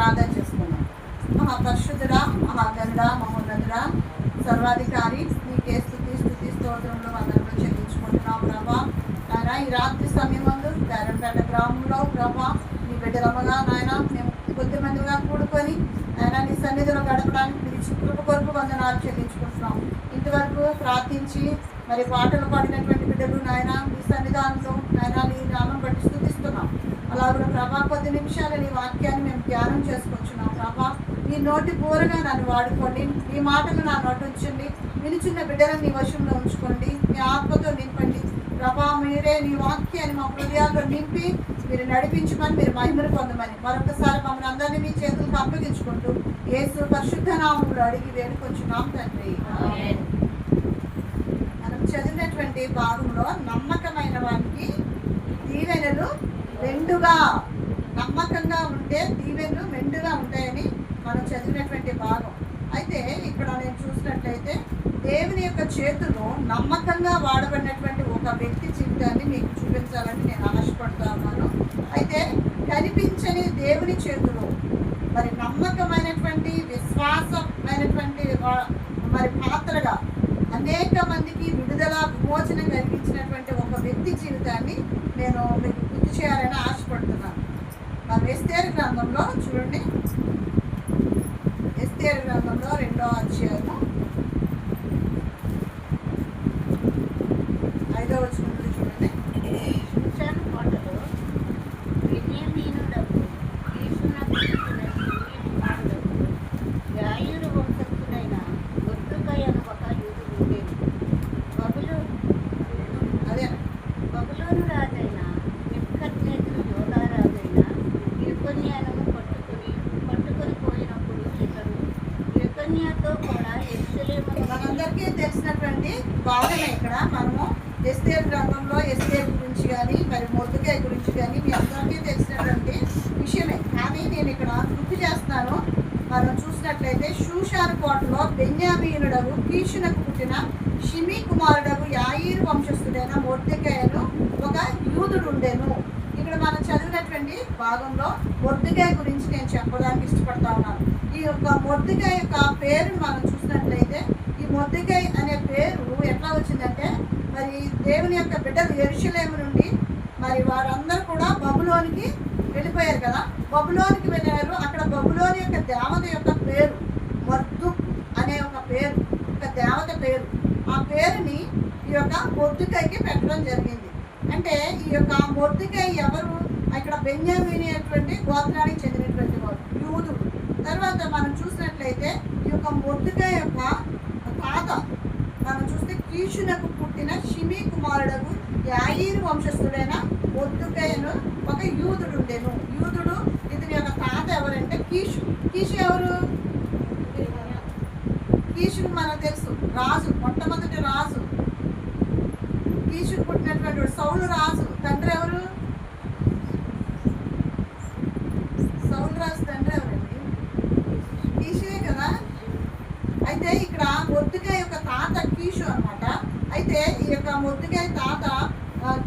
ప్రార్థన చేసుకున్నాం. మహాపరిశుద్ధుడా, మహాగణుడా, మహోన్నతుడా, సర్వాధికారి, నీకే స్తుతి స్తోత్రములు వందనములు చెల్లించుకుంటున్నాం ప్రభా. నాయన ఈ రాత్రి సమయమందు పేరంపేట గ్రామంలో ప్రభా నీ బిడ్డలమ్మగా నాయన మేము కొద్దిమందిగా కూడుకొని ఆయన నీ సన్నిధిలో గడపడానికి పిలిచి కృప కొరకు వందనాలు చెల్లించుకుంటున్నాం. ఇంతవరకు ప్రార్థించి మరి పాటలు పాడినటువంటి బిడ్డలు నాయన నీ సన్నిధానంలో నాయన నీ నామం బట్టి స్తుతిస్తున్నాం. అలా కూడా ప్రభా కొద్ది నిమిషాలు నీ వాక్యాన్ని మేము ధ్యానం చేసుకొచ్చున్నాం. ప్రభా నీ నోటి పూరగా నన్ను వాడుకోండి, నీ మాటలు నా నోటి ఉంచండి, వినుచున్న బిడ్డలను నీ వశంలో ఉంచుకోండి, మీ ఆత్మతో నింపండి ప్రభా. మీరే నీ వాక్యాన్ని మా హృదయాల్లో నింపి మీరు నడిపించమని, మీరు మహిమను పొందమని మరొకసారి మమ్మల్ని అందరినీ మీ చేతులకు అప్పగించుకుంటూ యేసు పరిశుద్ధ నామములో అడిగి వేడుకొచ్చున్నాం తండ్రి. మనం చదివినటువంటి భాగంలో నమ్మకమైన వారికి దీవెనలు మెండుగా, నమ్మకంగా ఉంటే దీవెనలు మెండుగా ఉంటాయని మనం చదివినటువంటి భాగం. అయితే ఇక్కడ నేను చూసినట్లయితే దేవుని యొక్క చేతుల్లో నమ్మకంగా వాడబడినటువంటి ఒక వ్యక్తి జీవితాన్ని మీకు చూపించాలని నేను ఆశపడుతూ ఉన్నాను. అయితే కనిపించని దేవుని చేతులు మరి నమ్మకమైనటువంటి విశ్వాసమైనటువంటి మరి పాత్రగా అనేక మందికి విడుదల విమోచన కలిగించినటువంటి ఒక వ్యక్తి జీవితాన్ని నేను మీకు గుర్తు చేయాలని ఆశపడుతున్నాను. మరి ఎస్తేరు గ్రంథంలో చూడండి, ఎస్తేరు గ్రంథంలో 2వ అధ్యాయము 5వ వచనంలో చూడండి. షూషాను కోటలో బెన్యామీనుడగు యాయీరు వంశస్థుడైన మొర్దెకై అను ఒక యూదుడు ఉండేను. బబులోను రాజైన నెబుకద్నెజరు యూదా రాజైన యెకొన్యాను పట్టుకొని పోయినప్పుడు ఇతడు యెకొన్యాతో కూడా యెరూషలేమును. మనందరికీ తెలిసినటువంటి భాగమే ఇక్కడ మనము ఎస్తేరు గ్రంథంలో ఎస్తేరు గురించి కానీ మరి మొర్దెకై గురించి కానీ మీ అందరికీ తెలిసినటువంటి విషయమే. కానీ నేను ఇక్కడ గుర్తు చేస్తాను. మనం చూసినట్లయితే షూషాను కోటలో బెన్యామీనుడగు కీషునకు పుట్టిన షిమీ కుమారుడగు యాయీరు వంశస్థుడైన మొర్దెకైను ఒక యూదుడు ఉండేను. ఇక్కడ మనం చదివినటువంటి భాగంలో మొర్దెకై గురించి నేను చెప్పడానికి ఇష్టపడతా ఉన్నాను. ఈ యొక్క మొర్దెకై యొక్క పేరును మనం చూసినట్లయితే ఈ మొర్దెకై అనే పేరు ఎట్లా వచ్చిందంటే మరి దేవుని యొక్క బిడ్డలు యెరూషలేము నుండి మరి వారందరూ కూడా బబులోనికి వెళ్ళిపోయారు కదా. బబులోనికి వెళ్ళారు. అక్కడ బబులోని యొక్క దేవత యొక్క పేరు మర్దుక్ అనే ఒక పేరు, ఒక దేవత పేరు. ఆ పేరుని ఈ యొక్క మొర్దెకైకి పెట్టడం జరిగింది. అంటే ఈ యొక్క మొర్దెకై ఎవరు? ఇక్కడ బెన్యామీను అనేటువంటి గోత్రానికి చెందినటువంటి వాడు, యూదుడు. తర్వాత మనం చూసినట్లయితే ఈ యొక్క మొర్దెకై యొక్క తాత మనం చూస్తే కీషునకు పుట్టిన షిమీ కుమారుడకు యాయీరు వంశస్థుడైన మొర్దెకైను ఒక యూదుడు ఉండేను. యూదుడు ఇతని యొక్క తాత ఎవరంటే కీషు. కీషు ఎవరు? కీషు మనకు తెలుసు, రాజు, మొట్టమొదటి రాజు. కీషుకు పుట్టినటువంటి సౌలు రాజు తండ్రి ఎవరు? సౌలు రాజు తండ్రి ఎవరండి? కీషుయే కదా. అయితే ఇక్కడ మొర్దెకై యొక్క తాత కీషు అన్నమాట. అయితే ఈ యొక్క మొర్దెకై తాత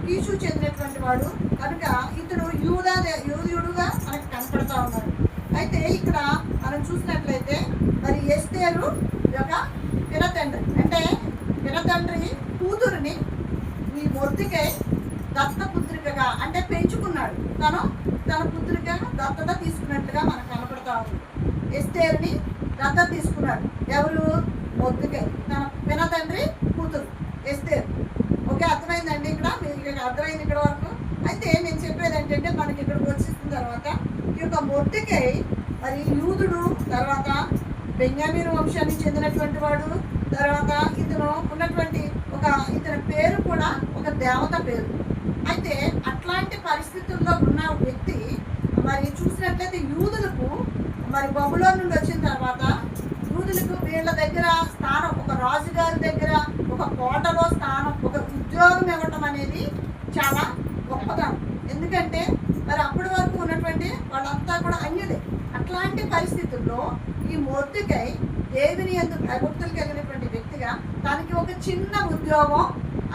కీషు చెందినటువంటి వాడు కనుక ఇతడు యూదుడుగా మనకు కనపడతా ఉన్నాడు. అయితే ఇక్కడ మనం చూసినట్లయితే మరి ఎస్తేరు యొక్క పినతండ్రి, అంటే పినతండ్రి కూతురుని ఈ మొర్దెకై దత్తపుత్రికగా అంటే పెంచుకున్నాడు. తన పుత్రికగా దత్తత తీసుకున్నట్లుగా మనకు కనపడతా ఉంది. ఎస్తేరుని దత్తత తీసుకున్నాడు ఎవరు? మొర్దెకై, తన పినతండ్రి కూతురు ఎస్తేరు. ఓకే, అర్థమైందండి? ఇక్కడ మీకు అర్థమైంది ఇక్కడ వరకు. అయితే నేను చెప్పేది ఏంటంటే మనకి ఇక్కడికి వచ్చేసిన తర్వాత ఈ యొక్క మొర్దెకై మరి యూదుడు, తర్వాత బెన్యామీను వంశానికి చెందినటువంటి వాడు, తర్వాత ఇతను ఉన్నటువంటి ఇతని పేరు కూడా ఒక దేవత పేరు. అయితే అట్లాంటి పరిస్థితుల్లో ఉన్న వ్యక్తి మరి చూసినట్లయితే యూదులకు మరి బబులోను నుండి వచ్చిన తర్వాత యూదులకు వీళ్ళ దగ్గర స్థానం, ఒక రాజుగారి దగ్గర ఒక కోటలో స్థానం, ఒక ఉద్యోగం ఇవ్వటం అనేది చాలా గొప్పతనం. ఎందుకంటే మరి అప్పటి వరకు ఉన్నటువంటి వాళ్ళంతా కూడా అన్యులే. అట్లాంటి పరిస్థితుల్లో ఈ మొర్దెకై దేవుని యందు భయభక్తులు కలిగినటువంటి వ్యక్తిగా తనకి ఒక చిన్న ఉద్యోగం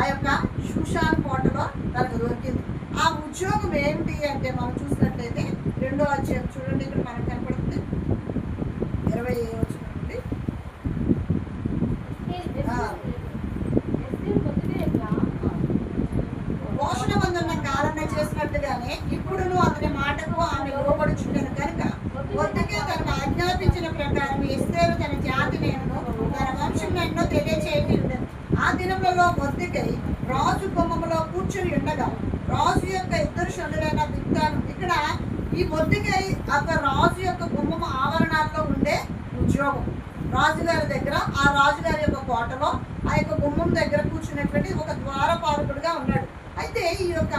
ఆ యొక్క షూషాను కోటలో తనకు దొరికింది. ఆ ఉద్యోగం ఏమిటి అంటే మనం చూసినట్లయితే రెండో అధ్యాయం చూడండి, ఇక్కడ మనకు కనపడుతుంది 20 నుండి. పోషణ పొందున్న కాలన చేసినట్టుగానే ఇప్పుడును అతని మాటకు ఆమె లోబడుచుండెను కనుక మొర్దెకై తనకు ఆజ్ఞాపించిన ప్రకారం ఎస్తేరు తన జాతి నేను తన వంశం ఎన్నో తెలియచేయటి ఉండెను. ఆ దినములలో మొర్దెకై రాజు గుమ్మములో కూర్చుని ఉండగా రాజు యొక్క ఇద్దరు షండులైన బిగ్తాను, ఇక్కడ ఈ మొర్దెకై ఒక రాజు యొక్క గుమ్మము ఆవరణాల్లో ఉండే ఉద్యోగం. రాజుగారి దగ్గర, ఆ రాజుగారి యొక్క కోటలో ఆ యొక్క గుమ్మం దగ్గర కూర్చున్నటువంటి ఒక ద్వారపాలకుడుగా ఉన్నాడు. అయితే ఈ యొక్క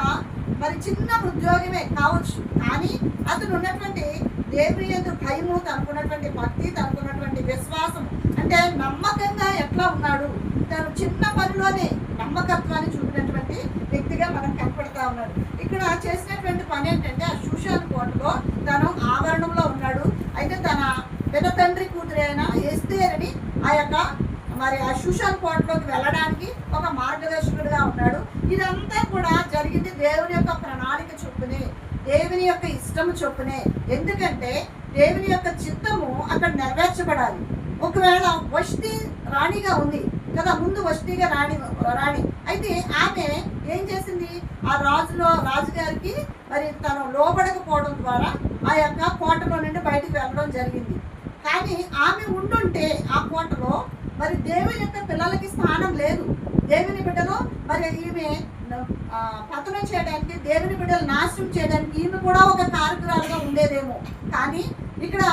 మరి చిన్న ఉద్యోగమే కావచ్చు, కానీ అతను ఉన్నటువంటి దేవుని యందు భయము, తనకున్నటువంటి భక్తి, తనకున్నటువంటి విశ్వాసం, అంటే నమ్మకంగా ఎట్లా ఉన్నాడు, తను చిన్న పనిలోనే నమ్మకత్వాన్ని చూపినటువంటి వ్యక్తిగా మనకు కనపడతా ఉన్నాడు. ఇక్కడ చేసినటువంటి పని ఏంటంటే ఆ షూషాను కోటలో తను ఆవరణంలో ఉన్నాడు. అయితే తన పెద్ద తండ్రి కూతురు అయిన ఎస్తేరుని ఆ యొక్క మరి ఆ షూషాను కోటలోకి వెళ్ళడానికి ఒక మార్గదర్శకుడిగా ఉన్నాడు. ఇదంతా కూడా జరిగింది దేవుని యొక్క ప్రణాళిక చొప్పునే, దేవుని యొక్క ఇష్టము చొప్పునే. ఎందుకంటే దేవుని యొక్క చిత్తము అక్కడ నెరవేర్చబడాలి. ఒకవేళ వష్టి రాణిగా ఉంది కదా, ముందు వష్టిగా రాణి అయితే ఆమె ఏం చేసింది, ఆ రాజుగారికి మరి తను లోబడకపోవడం ద్వారా ఆ యొక్క కోటలో నుండి బయటకు వెళ్ళడం జరిగింది. కానీ ఆమె ఉండుంటే ఆ కోటలో మరి దేవుని యొక్క పిల్లలకి స్థానం లేదు. దేవుని బిడ్డలో మరి ఈమె పతనం చేయడానికి, దేవుని బిడ్డలు నాశనం చేయడానికి ఈమె కూడా ఒక కారకురాలుగా ఉండేదేమో. కానీ ఇక్కడ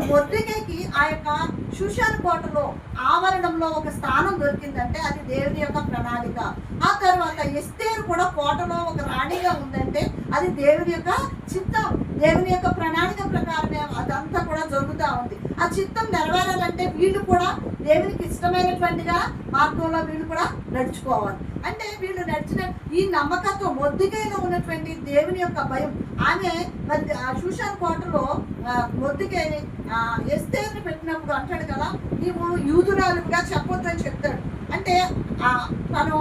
మొర్దెకైకి ఆ యొక్క షూషాను కోటలో ఆవరణంలో ఒక స్థానం దొరికిందంటే అది దేవుని యొక్క ప్రణాళిక. ఆ తర్వాత ఎస్తేరు కూడా కోటలో ఒక రాణిగా ఉందంటే అది దేవుని యొక్క చిత్తం, దేవుని యొక్క ప్రణాళిక ప్రకారమే అదంతా కూడా జరుగుతూ ఉంది. ఆ చిత్తం నెరవేరాలంటే వీళ్ళు కూడా దేవునికి ఇష్టమైనటువంటిగా మార్గంలో వీళ్ళు కూడా నడుచుకోవాలి. అంటే వీళ్ళు నడిచిన ఈ నమ్మకత్వం, మొర్దెకైలో ఉన్నటువంటి దేవుని యొక్క భయం. ఆమె మరి ఆ షూషాను కోటలో మొర్దెకైని ఎస్తేరుని పెట్టినప్పుడు అంటాడు కదా, నీవు యూదురాలుగా చెప్పొద్దు అని చెప్తాడు. అంటే తను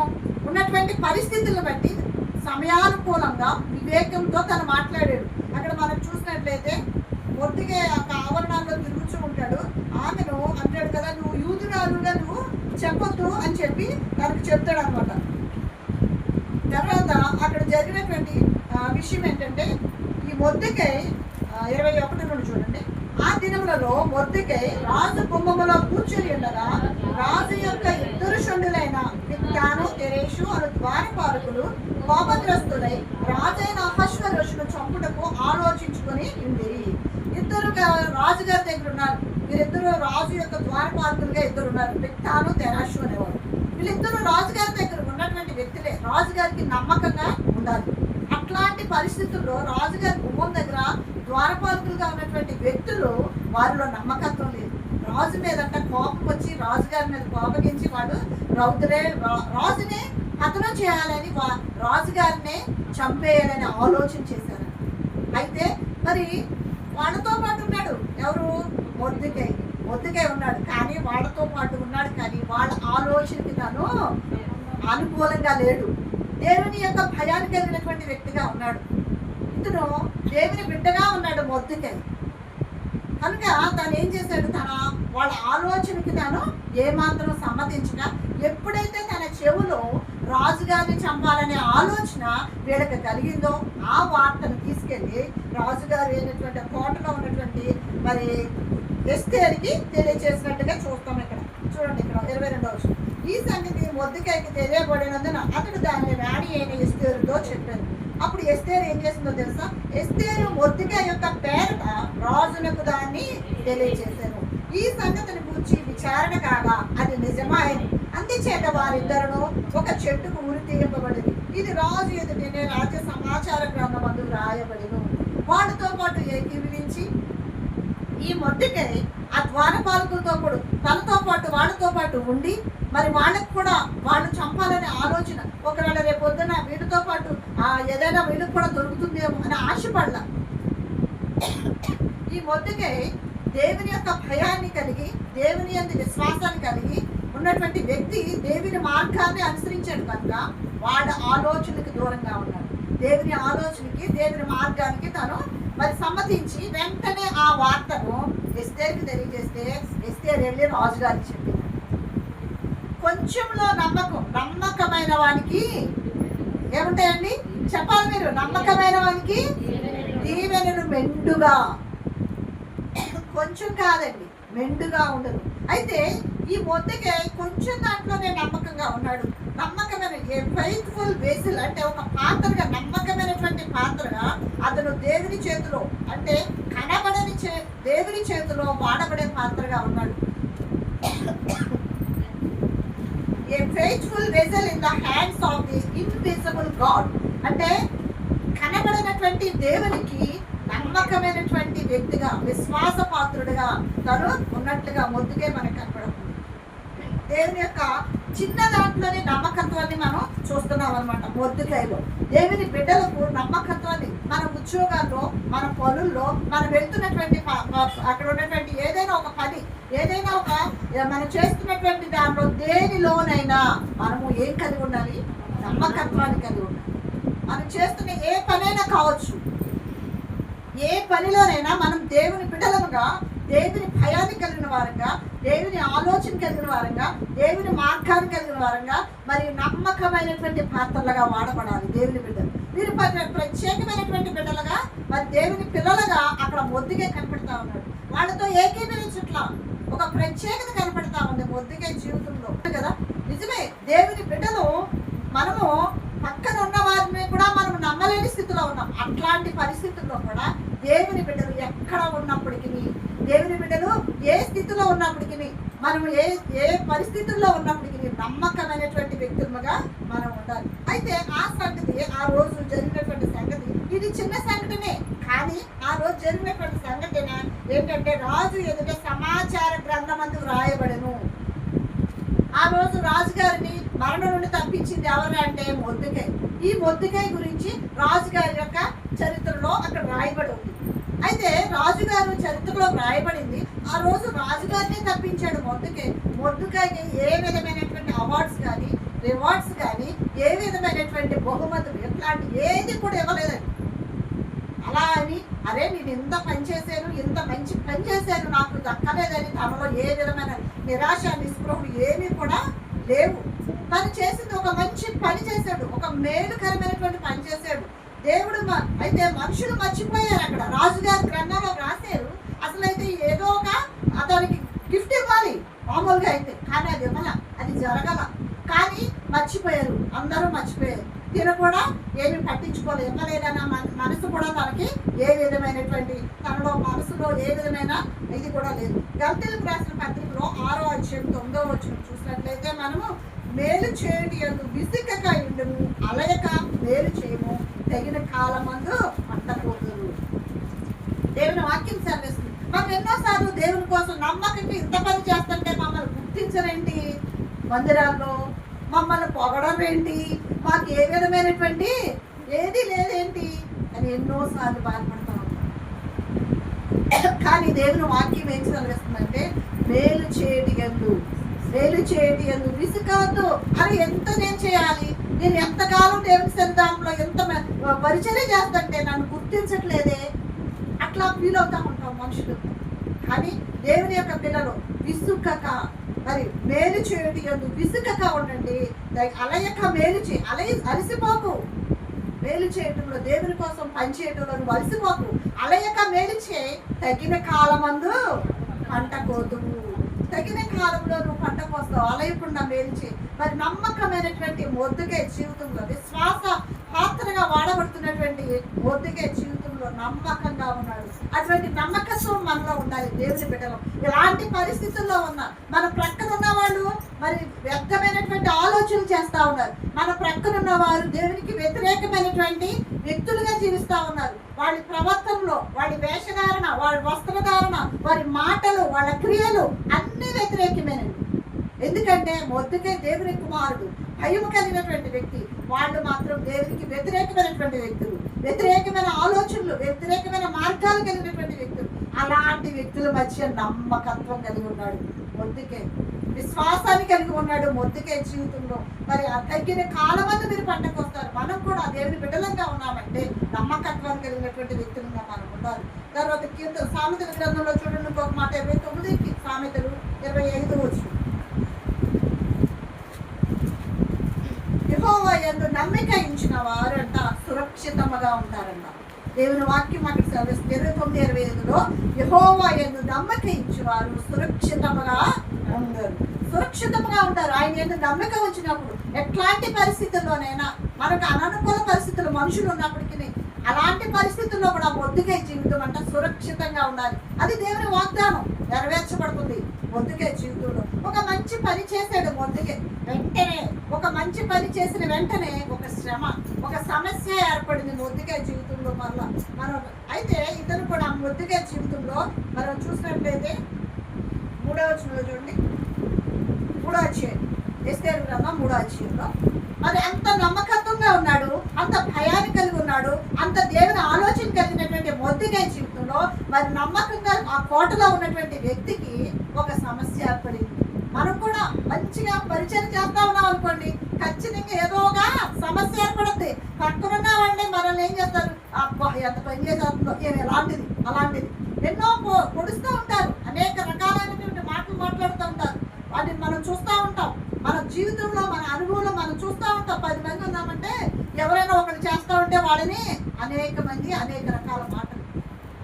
ఉన్నటువంటి పరిస్థితులను బట్టి సమయానుకూలంగా వివేకంతో తను మాట్లాడాడు. అక్కడ మనం చూసినట్లయితే మొర్దెకై ఆవరణాల్లో తిరుగుతూ ఉంటాడు. ఆమెను అంటాడు కదా, నువ్వు యూదురాలుగా నువ్వు చెప్పొద్దు అని చెప్పి తనకు చెప్తాడు అనమాట. తర్వాత అక్కడ జరిగినటువంటి విషయం ఏంటంటే ఈ మొర్దెకై 21 నుండి చూడండి. ఆ దినములలో మొర్దెకై రాజు గుమ్మములో కూర్చొని ఉండగా రాజు యొక్క ఇద్దరు షండులైన బిగ్తాను, తెరేషు అను ద్వారపాలకులు కోపగ్రస్తులై రాజైన అహష్వేరోషును చంపుటకు ఆలోచించుకొని ఉండిరి. ఇద్దరు రాజుగారి దగ్గర ఉన్నారు. వీరిద్దరు రాజు యొక్క ద్వారపాలకులుగా ఇద్దరు ఉన్నారు, బిగ్తాను, తెరేషు అనేవారు. వీళ్ళిద్దరు రాజుగారి దగ్గర ఉన్నటువంటి వ్యక్తులే. రాజుగారికి నమ్మకంగా ఉండాలి. అట్లాంటి పరిస్థితుల్లో రాజుగారి గుమ్మం దగ్గర ద్వారపాలకులుగా ఉన్నటువంటి వ్యక్తులు వారిలో నమ్మకత్వం లేదు. రాజు మీదంట కోపం వచ్చి రాజుగారి మీద కోపగించి వాడు రాజునే హతనం చేయాలని, రాజుగారినే చంపేయాలని ఆలోచన చేశారు. అయితే మరి వాళ్ళతో పాటు ఉన్నాడు ఎవరు, మొర్దెకై ఉన్నాడు. కానీ వాళ్ళతో పాటు ఉన్నాడు, కానీ వాళ్ళ ఆలోచనకి తను అనుకూలంగా లేడు. దేవుని యొక్క భయాన్ని కలిగినటువంటి వ్యక్తిగా ఉన్నాడు. ఇతను దేవుని బిడ్డగా ఉన్నాడు మొర్దెకై. కనుక తను ఏం చేశాడు, వాళ్ళ ఆలోచనకి తాను ఏమాత్రం సమ్మతించగా, ఎప్పుడైతే తన చెవులో రాజుగారిని చంపాలనే ఆలోచన వీళ్ళకి కలిగిందో ఆ వార్తను తీసుకెళ్ళి రాజుగారు అయినటువంటి కోటలో ఉన్నటువంటి మరి ఎస్తేరుకి తెలియచేసినట్టుగా చూస్తాం. ఇక్కడ చూడండి, ఇక్కడ 22వ వచనం. ఈ సంగతి మొర్దెకైకి తెలియబడినందున అతడు దాన్ని రాణి అయిన ఎస్తేరుతో చెప్పాను. అప్పుడు ఎస్తేరు ఏం చేసిందో తెలుసా, ఎస్తేరు మొర్దెకై యొక్క పేరట రాజునకు దాన్ని తెలియచేశాను. ఈ సంగతిని గురించి విచారణ కాగా అది నిజమాయని. అందుచేత వారిద్దరును ఒక చెట్టుకు ఉరి తీయబడింది. ఇది రాజు ఎదుటనే రాజ్య సమాచార గ్రంథమందు రాయబడిను. వాటితో పాటు ఏకీభవించి ఈ మొర్దెకై ఆ ద్వారపాలకులతో కూడా తనతో పాటు వాళ్ళతో పాటు ఉండి మరి వాళ్ళకు కూడా వాళ్ళు చంపాలనే ఆలోచన, ఒకవేళ రేపు పొద్దున వీటితో పాటు ఏదైనా వీళ్ళకి కూడా దొరుకుతుందేమో అని ఆశపడలా. ఈ మొర్దెకై దేవుని యొక్క భయాన్ని కలిగి, దేవుని యందు విశ్వాసాన్ని కలిగి ఉన్నటువంటి వ్యక్తి దేవుని మార్గాన్ని అనుసరించాడు కనుక వాళ్ళ ఆలోచనకి దూరంగా ఉన్నాడు. దేవుని ఆలోచనకి, దేవుని మార్గానికి తను మరి సమ్మతించి వెంటనే ఆ వార్తను ఎస్తేర్కి తెలియజేస్తే ఎస్తేర్ వెళ్ళి రాజుగారికి చెప్పింది. కొంచెంలో నమ్మకమైన వానికి ఏముంటాయండి చెప్పాలి మీరు? నమ్మకమైన వానికి దీవెనలు మెండుగా, కొంచెం కాదండి మెండుగా ఉండదు. అయితే ఈ మొర్దెకై కొంచెం దాంట్లోనే నమ్మకంగా ఉన్నాడు. నమ్మకమైన ఏ ఫెయిత్ఫుల్ వెసల్ అంటే ఒక పాత్రగా, నమ్మకమైనటువంటి పాత్రగా అతను దేవుని చేతిలో అంటే కనబడని దేవుని చేతిలో వాడబడే పాత్రగా ఉన్నాడు. A faithful vessel in the hands of the invisible God అంటే కనబడినటువంటి దేవునికి నమ్మకమైనటువంటి వ్యక్తిగా, విశ్వాస పాత్రుడిగా తను ఉన్నట్లుగా మొర్దెకై మనకు కనపడుతుంది. దేవుని యొక్క చిన్న దాంట్లోని నమ్మకత్వాన్ని మనం చూస్తున్నాం అనమాట మొర్దెకైలో. దేవుని బిడ్డలకు నమ్మకత్వాన్ని మన ఉద్యోగాల్లో, మన పనుల్లో, మనం వెళ్తున్నటువంటి అక్కడ ఉన్నటువంటి ఏదైనా ఒక పని, ఏదైనా ఒక మనం చేస్తున్నటువంటి దాంట్లో దేనిలోనైనా మనము ఏం కలిగి ఉండాలి? నమ్మకత్వాన్ని కలిగి ఉండాలి. మనం చేస్తున్న ఏ పనైనా కావచ్చు, ఏ పనిలోనైనా మనం దేవుని బిడ్డలముగా, దేవుని భయాన్ని కలిగిన వారంగా, దేవుని ఆలోచన కలిగిన వారంగా, దేవుని మార్గాన్ని కలిగిన వారంగా, మరి నమ్మకమైనటువంటి పాత్రలుగా వాడబడాలి దేవుని బిడ్డలు. మీరు ప్రత్యేకమైనటువంటి బిడ్డలుగా, మరి దేవుని పిల్లలుగా అక్కడ మొర్దెకై కనపడతా ఉన్నాడు. వాళ్ళతో ఏకీభవించట్లా ఒక ప్రత్యేకత కనపడతా ఉంది మొర్దెకై జీవితంలో కదా. నిజమే, దేవుని బిడ్డలు మనము పక్కన ఉన్న వారిని కూడా మనం నమ్మలేని స్థితిలో ఉన్నాం. అట్లాంటి పరిస్థితుల్లో కూడా దేవుని బిడ్డలు ఎక్కడ ఉన్నప్పటికీ, దేవుని బిడ్డలు ఏ స్థితిలో ఉన్నప్పటికీ, మనం ఏ పరిస్థితుల్లో ఉన్నప్పటికీ నమ్మకమైనటువంటి వ్యక్తులుగా మనం ఉండాలి. అయితే ఆ సంగతి, ఆ రోజు జరిగినటువంటి సంగతి, ఇది చిన్న సంఘటనే కానీ ఆ రోజు జరిగినటువంటి సంఘటన ఏంటంటే రాజు ఎదుట సమాచార గ్రంథమందు వ్రాయబడెను. ఆ రోజు రాజుగారిని మరణం నుండి తప్పించింది ఎవరు అంటే మొర్దెకై. ఈ మొర్దెకై గురించి రాజుగారి యొక్క చరిత్రలో అక్కడ రాయబడి ఉంది. అయితే రాజుగారు చరిత్రలో రాయబడింది. ఆ రోజు రాజుగారిని తప్పించాడు మొర్దెకై. మొర్దెకైకి ఏ విధమైనటువంటి అవార్డ్స్ కానీ, రివార్డ్స్ కానీ, ఏ విధమైనటువంటి బహుమతులు ఇట్లాంటి ఏది కూడా ఇవ్వలేదండి. అలా అని అరే నేను ఇంత పని చేశాను, ఇంత మంచి పని చేశాను, నాకు దక్కలేదని తనలో ఏ విధమైన నిరాశ, నిస్పృహలు ఏమీ కూడా లేవు. తను చేసింది ఒక మంచి పని చేశాడు, ఒక మేలుకరమైనటువంటి పని చేశాడు దేవుడు. అయితే మనుషులు మర్చిపోయారు. అక్కడ రాజుగారి గ్రంథంలో రాశారు అసలైతే ఏదో ఒక అతనికి గిఫ్ట్ ఇవ్వాలి మామూలుగా అయితే, కానీ అది ఇవ్వాల, అది జరగల. కానీ మర్చిపోయారు, అందరూ మర్చిపోయారు. తిన కూడా ఏమి పట్టించుకోలేదు, ఇవ్వలేదన్న మనసు కూడా తనకి ఏ విధమైనటువంటి, తనలో మనసులో ఏ విధమైన ఇది కూడా లేదు. గల్తీలకు రాసిన పత్రికలో 6వ అధ్యాయం 9వ వచనం చూసినట్లయితే మనము మేలు చేయుడి యందు విసుకక ఉండుము, అలయక మేలు చేయము, తగిన కాలమందు పట్టకూడదు. దేవుని వాక్యం సెలవిస్తుంది. మనం ఎన్నోసార్లు దేవుని కోసం నమ్మకంగా ఇంత పని చేస్తుంటే మమ్మల్ని గుర్తించరేంటి, మందిరాల్లో మమ్మల్ని పొగడం ఏంటి, మాకు ఏ విధమైనటువంటి ఏది లేదేంటి అని ఎన్నోసార్లు బాధపడతా ఉంటాం. కానీ దేవుని వాక్యం ఏం సెలవిస్తుందంటే మేలు చేయడి యందు విసుకవద్దు. అది ఎంత నేను చేయాలి, నేను ఎంతకాలం దేవుని సన్నిధానంలో ఎంత పరిచర్య చేస్తుంటే నన్ను గుర్తించట్లేదే, అట్లా ఫీల్ అవుతా ఉంటాం మనుషులు. కానీ దేవుని యొక్క పిల్లలు విసుకక, మరి మేలు చేయటి యందు విసుకక ఉండండి, అలయక మేలు చేయి, అలసిపోకు. మేలు చేయటంలో, దేవుని కోసం పని చేయటంలో నువ్వు అలసిపోకు, అలయక మేలు చేయి, తగిన కాలమందు పంట కోతువు. తగిన కాలంలో నువ్వు పంట కోస్తావు, అలయకుండా మేలు చేయి. మరి నమ్మకమైనటువంటి మొర్దెకై జీవితంలో, విశ్వాస పాత్రగా వాడబడుతున్నటువంటి మొర్దెకై జీవితంలో నమ్మకంగా ఉన్నాడు. అటువంటి నమ్మకత్వం మనలో ఉండాలి దేవుని బిడ్డలో. ఎలాంటి పరిస్థితుల్లో ఉన్నా మన ప్రక్కన ఉన్న వాళ్ళు మరి వ్యర్థమైనటువంటి ఆలోచనలు చేస్తూ ఉన్నారు, మన ప్రక్కన ఉన్న వారు దేవునికి వ్యతిరేకమైనటువంటి వ్యక్తులుగా జీవిస్తూ ఉన్నారు. వాళ్ళ ప్రవర్తనలో, వాళ్ళ వేషధారణ, వాళ్ళ వస్త్రధారణ, వారి మాటలు, వాళ్ళ క్రియలు అన్నీ వ్యతిరేకమైనవి. ఎందుకంటే మొర్దెకై దేవుని కుమారుడు, భయము కలిగినటువంటి వ్యక్తి. వాళ్ళు మాత్రం దేవునికి వ్యతిరేకమైనటువంటి వ్యక్తులు, వ్యతిరేకమైన ఆలోచనలు, వ్యతిరేకమైన మార్గాలు కలిగినటువంటి వ్యక్తులు. అలాంటి వ్యక్తుల మధ్య నమ్మకత్వం కలిగి ఉన్నాడు మొర్దెకై. విశ్వాసాన్ని కలిగి ఉన్నాడు మొద్దుకై జీవితంలో. మరి ఆ తగ్గిన కాలమందు మీరు పంటకు వస్తారు. మనం కూడా దేవుని బిడ్డలంగా ఉన్నామంటే నమ్మకత్వాన్ని కలిగినటువంటి వ్యక్తులుగా మనం ఉండాలి. తర్వాత సామెతల గ్రంథంలో చూడండి ఇంకొక మాట 29 సామెతలు 25 వచ్చు. యెహోవా యందు నమ్మిక ఉంచిన వారంట సురక్షితంగా ఉంటారంట. దేవుని వాక్యం అక్కడ సెలవిస్తుంది 29:25లో యెహోవా యందు నమ్మిక ఉంచేవారు సురక్షితంగా ఉంటారు. సురక్షితంగా ఉంటారు. ఆయన యందు నమ్మిక ఉంచినప్పుడు ఎట్లాంటి పరిస్థితుల్లోనైనా మనకు అననుకూల పరిస్థితులు మనుషులు ఉన్నప్పటికీ అలాంటి పరిస్థితుల్లో కూడా మొద్దుకై జీవితం అంటే సురక్షితంగా ఉండాలి. అది దేవుని వాగ్దానం నెరవేర్చబడుతుంది. మొద్దుకై జీవితంలో ఒక మంచి పని చేశాడు మొద్దుకై, వెంటనే ఒక మంచి పని చేసిన వెంటనే ఒక శ్రమ, ఒక సమస్య ఏర్పడింది మొద్దుకై జీవితంలో. మరలా మనం అయితే ఇతను కూడా మొద్దుకై జీవితంలో మనం చూసినట్లయితే 3వ వచనంలో చూడండి, 3వ అధ్యాయం ఎస్తేరు గ్రంథం 3వ అధ్యాయంలో మరి అంత నమ్మకత్వంగా ఉన్నాడు, అంత భయాన్ని కలిగి ఉన్నాడు, అంత దేవుని ఆలోచన కలిగినటువంటి మొద్దుకై జీవితంలో మరి నమ్మకంగా ఆ కోటలో ఉన్నటువంటి వ్యక్తికి ఒక సమస్య ఏర్పడింది. మనం కూడా మంచిగా పరిచయం చేస్తా ఉన్నాం అనుకోండి, ఖచ్చితంగా ఏదో ఒక సమస్య ఏర్పడుతుంది. పక్కనున్నామంటే మనల్ని ఏం చేస్తారు, అబ్బా ఎంత పని చేసేస్తుందో ఎలాంటిది అలాంటిది ఎన్నో పొడుస్తూ ఉంటారు, అనేక రకాలైనటువంటి మాటలు మాట్లాడుతూ ఉంటారు. వాటిని మనం చూస్తూ ఉంటాం. మన జీవితంలో మన అనుభవంలో మనం చూస్తూ ఉంటాం. 10 మంది ఉన్నామంటే ఎవరైనా ఒకరు చేస్తూ ఉంటే వాళ్ళని అనేక మంది అనేక రకాల మాటలు,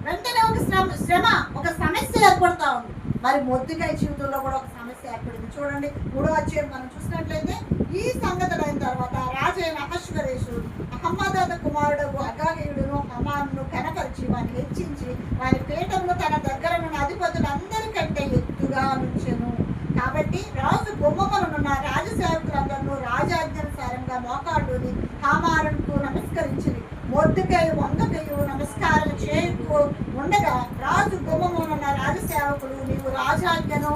వెంటనే ఒక శ్రమ ఒక సమస్య ఏర్పడతా ఉంది. మరి మొద్దుకై జీవితంలో కూడా ఒక సమస్య ఏర్పడింది. చూడండి 3వ అధ్యాయం మనం చూసినట్లయితే ఈ సంగతులు అయిన తర్వాత రాజైన అహష్వేరోషు హమ్మదాత కుమారుడు అగాగయుడును హమానును కనపరిచి వారిని హెచ్చించి వారి పీఠంలో తన దగ్గర ఉన్న అధిపతులందరికంటే ఎత్తుగా నుంచెను. కాబట్టి రాజు గుమ్మములనున్న రాజసేవకులందరూ రాజాజ్ఞానుసారంగా మోకాళ్ళుని హామానుకు నమస్కరించింది. మొద్దుకై వంగకయు నమస్కారం చేయకు ఉండగా రాజు గుమ్మమునున్న రాజసేవకులు నీవు రాజాజ్ఞను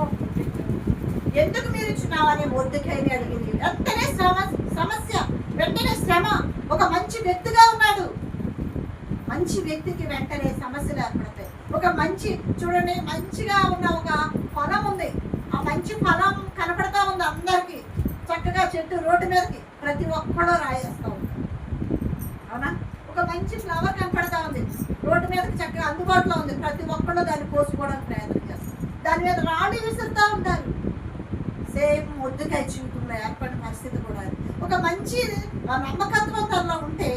ఎందుకు మీరు ఇచ్చినావని మొద్దుకైని అడిగింది. వెంటనే సమస్య, వెంటనే శ్రమ. ఒక మంచి వ్యక్తిగా ఉన్నాడు, మంచి వ్యక్తికి వెంటనే సమస్యలు ఏర్పడతాయి. ఒక మంచి చూడండి, మంచిగా ఉన్న ఒక ఫలం ఉంది, ఆ మంచి ఫలం కనపడతా ఉంది అందరికి. చక్కగా చెట్టు రోడ్డు మీదకి ప్రతి ఒక్కడో రాయేస్తా ఉంది, అవునా? ఒక మంచి ఫ్లవర్ కనపడతా ఉంది, రోడ్డు మీదకి చక్కగా అందుబాటులో ఉంది, ప్రతి ఒక్కడో దాన్ని కోసుకోవడానికి ప్రయత్నం చేస్తారు, దాని మీద రాళ్ళు విసురుతూ ఉంటారు. సేమ్ మొద్దుకై జీవితంలో ఏర్పడిన పరిస్థితి కూడా ఒక మంచి నమ్మకత్వం తనలో ఉంటే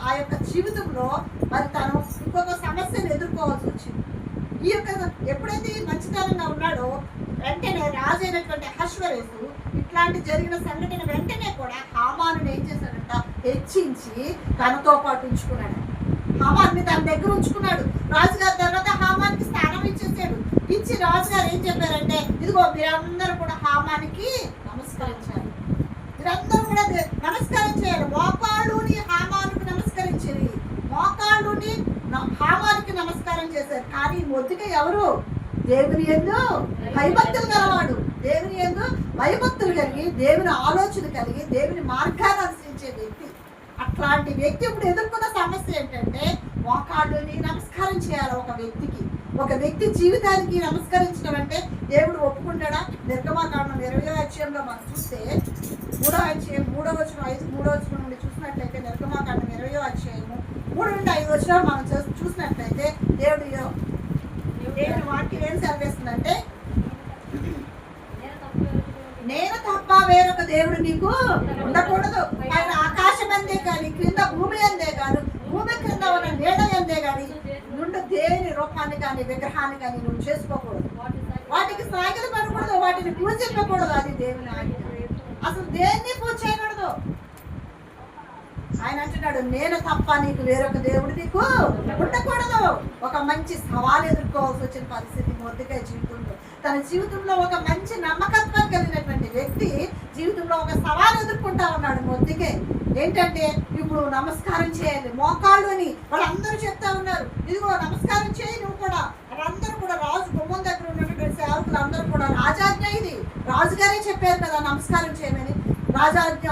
ఆ యొక్క జీవితంలో మరి తను ఇంకొక సమస్యను ఎదుర్కోవాల్సి వచ్చింది. ఈ యొక్క ఎప్పుడైతే మంచితనంగా ఉన్నాడో వెంటనే రాజైనటువంటి అహష్వేరోషు ఇట్లాంటి జరిగిన సంఘటన వెంటనే కూడా హామానుని ఏం చేశాడంట, హెచ్చించి తనతో పాటు ఉంచుకున్నాడు. హామాన్ని తన దగ్గర ఉంచుకున్నాడు. రాజుగారి తర్వాత హామానికి స్థానం ఇచ్చేసాడు. ఇచ్చి రాజుగారు ఏం చెప్పారంటే, ఇదిగో మీరందరూ కూడా హామానికి నమస్కరించాలి, మీరందరూ కూడా నమస్కారం చేయాలి. మోకాళ్ళుని హామానికి నమస్కరించింది, మోకాళ్ళుని హామానికి నమస్కారం చేశారు. కానీ మొద్దుకై ఎవరు? దేవుని యందు భయభక్తులు గలవాడు, దేవుని యందు భయభక్తులు కలిగి దేవుని ఆలోచన కలిగి దేవుని మార్గాన్ని అనుసరించే వ్యక్తి. అట్లాంటి వ్యక్తి ఇప్పుడు ఎదుర్కొన్న సమస్య ఏంటంటే మోకాళ్ళుని నమస్కారం చేయాలి. ఒక వ్యక్తి జీవితానికి నమస్కరించడం అంటే దేవుడు ఒప్పుకుంటాడా? నిర్గమకాండం 20వ అధ్యాయంలో మనం చూస్తే 3వ అధ్యాయం 3వ వచనం 3వ వచనం నుండి చూసినట్లయితే నిర్గమకాండం 20వ అధ్యాయము 3 నుండి 5 వచనాలు మనం చూసినట్లయితే దేవుడి వాక్యం ఏం సెలవిస్తుందంటే, నేను తప్ప వేరొక దేవుడు నీకు ఉండకూడదు. ఆయన ఆకాశం అందే కానీ క్రింద భూమి అందే కాదు, భూమి క్రింద ఉన్న నీడ అందే కానీ నుండి దేని రూపాన్ని కానీ విగ్రహాన్ని కానీ నువ్వు చేసుకోకూడదు, వాటికి సాగిలు పడకూడదు, వాటిని పూజించకూడదు. అది దేవుని ఆజ్ఞ. అసలు దేన్ని పూజ చేయకూడదు. ఆయన అంటున్నాడు, నేను తప్ప నీకు వేరొక దేవుడు నీకు ఉండకూడదు. ఒక మంచి సవాలు ఎదుర్కోవాల్సి వచ్చిన పరిస్థితి మొద్దుకై జీవితంలో. తన జీవితంలో ఒక మంచి నమ్మకత్వం కలిగినటువంటి వ్యక్తి జీవితంలో ఒక సవాలు ఎదుర్కొంటా ఉన్నాడు మొద్దుకై. ఏంటంటే ఇప్పుడు నమస్కారం చేయాలి, మోకాళ్ళు అని వాళ్ళందరూ చెప్తా ఉన్నారు. ఇదిగో నమస్కారం చేయి నువ్వు కూడా. వాళ్ళందరూ కూడా రాజు గుమ్మం దగ్గర ఉన్నటువంటి సేవకులు అందరూ కూడా రాజాజ్ఞ, ఇది రాజుగారే చెప్పారు కదా నమస్కారం చేయమని, రాజాజ్ఞ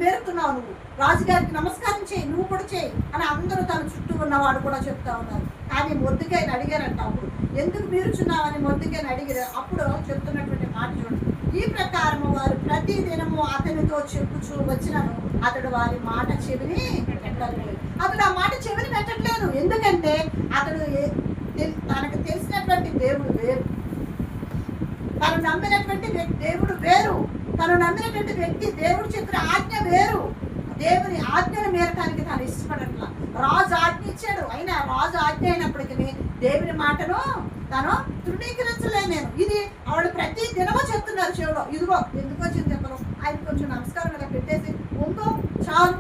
మేరుతున్నావు నువ్వు, రాజుగారికి నమస్కారం చేయి, నువ్వు కూడా చేయి అని అందరూ తన చుట్టూ ఉన్నవాడు కూడా చెప్తా ఉన్నారు. కానీ మొద్దుకైని అడిగారంట, అప్పుడు ఎందుకు మీరుచున్నావని మొద్దుకైని అడిగారు. అప్పుడు చెప్తున్నటువంటి మాట చూడండి, ఈ ప్రకారము వారు ప్రతి దినము అతనితో చెప్పుచూ వచ్చినను అతడు వారి మాట చెవిని పెట్టలేదు. అతడు ఆ మాట చెవిని పెట్టట్లేదు. ఎందుకంటే అతడు తనకు తెలిసినటువంటి దేవుడు వేరు, తను నమ్మినటువంటి దేవుడు వేరు, తను నమ్మినటువంటి వ్యక్తి దేవుడు చెప్పిన ఆజ్ఞ వేరు. దేవుని ఆజ్ఞను మేరటానికి తాను ఇష్టపడట్లా. రాజు ఆజ్ఞ ఇచ్చాడు, అయినా రాజు ఆజ్ఞ అయినప్పటికీ దేవుని మాటను తను తృణీకరించలేదు. నేను ఇది ఆవిడ ప్రతి దినమో చెప్తున్నారు చెవులో, ఇదిగో ఎందుకు వచ్చింది చెప్పను, ఆయన కొంచెం నమస్కారం ఇలా పెట్టేసి ఉందో చాలు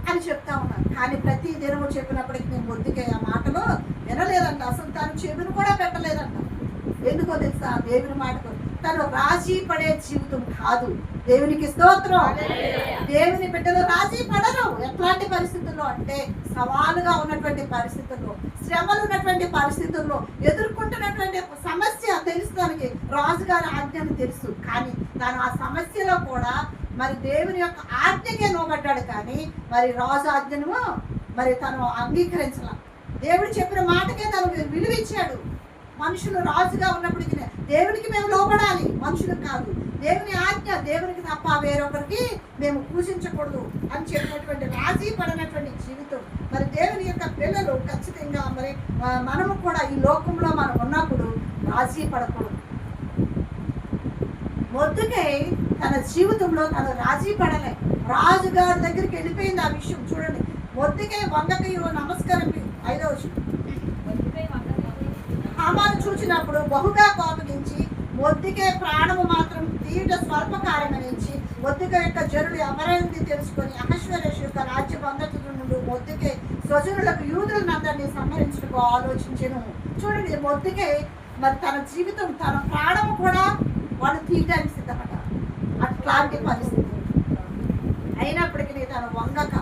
అని చెప్తా ఉన్నాను. కానీ ప్రతి దినము చెప్పినప్పటికీ నేను మొద్దుకే ఆ మాటలు వినలేదంట. అసలు తను చెవిని కూడా పెట్టలేదంట. ఎందుకో తెలుసా? దేవుని మాటకు తను రాజీ పడే జీవితం కాదు. దేవునికి స్తోత్రం. దేవుని బిడ్డలు రాజీ పడరు. ఎట్లాంటి పరిస్థితుల్లో అంటే సవాలుగా ఉన్నటువంటి పరిస్థితుల్లో, శ్రమలు ఉన్నటువంటి పరిస్థితుల్లో, ఎదుర్కొంటున్నటువంటి సమస్య తెలుస్తానికి రాజుగారి ఆజ్ఞను తెలుసు. కానీ తను ఆ సమస్యలో కూడా మరి దేవుని యొక్క ఆజ్ఞకే లోబడ్డాడు. కానీ మరి రాజు ఆజ్ఞను మరి తను అంగీకరించాల. దేవుడు చెప్పిన మాటకే తను విలువిచ్చాడు. మనుషులు రాజుగా ఉన్నప్పటికీ దేవునికి మేము లోబడాలి, మనుషులకు కాదు. దేవుని ఆజ్ఞ దేవునికి తప్ప వేరొకరికి మేము పూజించకూడదు అని చెప్పినటువంటి రాజీ పడినటువంటి జీవితం మరి దేవుని యొక్క పిల్లలు ఖచ్చితంగా మరి మనము కూడా ఈ లోకంలో మనం ఉన్నప్పుడు రాజీ పడకూడదు. మొద్దుకై తన జీవితంలో తను రాజీ పడలే. రాజుగారి దగ్గరికి వెళ్ళిపోయింది ఆ విషయం. చూడండి, మొద్దుకై వంగకై నమస్కారం. 5వ వచనం. హామాను చూచినప్పుడు బహుగా కోపగించి మొద్దుకే ప్రాణము మాత్రం తీట స్వల్పకార్యమనించి మొద్దుకై యొక్క జనుడు అమరైంది తెలుసుకొని అహశ్వరేషు యొక్క రాజ్య బంధుత్వం నుండి మొద్దుకై స్వజనులకు యూదులందరినీ సంహరించుటకు ఆలోచించెను. చూడండి, మొద్దుకై మరి తన జీవితం తన ప్రాణము కూడా వాళ్ళు తీయడానికి సిద్ధపడ్డారు. అట్లాంటి పరిస్థితి అయినప్పటికీ తను వంగక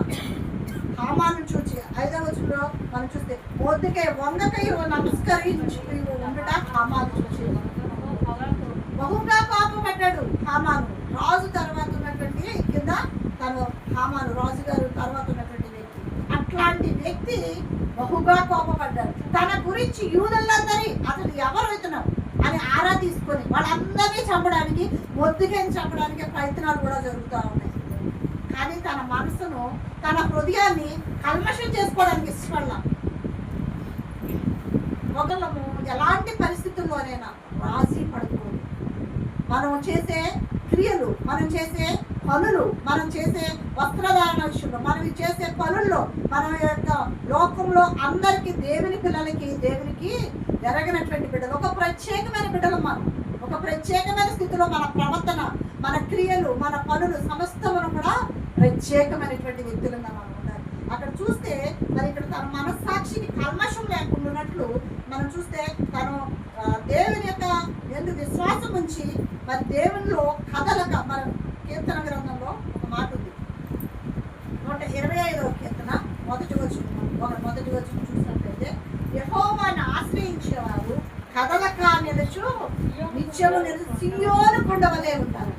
హామాను చూచి 5వ వచనంలో మనం చూస్తే మొద్దుకై వంగకై నమస్కరించి ఉండట హామాను చూసి బహుగా పాపపడ్డాడు. హామాను రాజు తర్వాత ఉన్నటువంటి కింద తను హామాను రాజుగారు తర్వాత ఉన్నటువంటి వ్యక్తి. అట్లాంటి వ్యక్తి బహుగా కోపపడ్డాడు. తన గురించి యూదులందరి అతడు ఎవరు ఇతను అని ఆరా తీసుకొని వాళ్ళందరినీ చంపడానికి మొద్దుకైని చంపడానికి ప్రయత్నాలు కూడా జరుగుతూ ఉన్నాయి. కానీ తన మనసును తన హృదయాన్ని కల్మషం చేసుకోవడానికి ఇష్టపడాల. ఒకళ్ళము ఎలాంటి పరిస్థితుల్లోనైనా రాజీ పడకూడదు. మనం చేసే క్రియలు, మనం చేసే పనులు, మనం చేసే వస్త్రధారణ విషయంలో, మనం చేసే పనుల్లో, మన యొక్క లోకంలో అందరికీ దేవుని పిల్లలకి దేవునికి ఎరగనటువంటి బిడ్డలు, ఒక ప్రత్యేకమైన బిడ్డలు. మనం ఒక ప్రత్యేకమైన స్థితిలో మన ప్రవర్తన, మన క్రియలు, మన పనులు సమస్తమును కూడా ప్రత్యేకమైనటువంటి వ్యక్తులుగా మనం ఉండాలి. అక్కడ చూస్తే మరి ఇక్కడ తన మనస్సాక్షికి కల్మషం లేకుండాన్నట్లు మనం చూస్తే తను దేవుని యొక్క ఎందుకు విశ్వాసం ఉంచి మరి దేవునిలో కదలక. మన కీర్తన గ్రంథంలో ఒక మాట ఉంది, 125వ కీర్తన మొదటి వచనం చూసినట్లయితే యెహోవాను ఆశ్రయించేవారు కదలక నిలుచు నిత్యము నిలుచు సియోను కొండవలే ఉంటారు.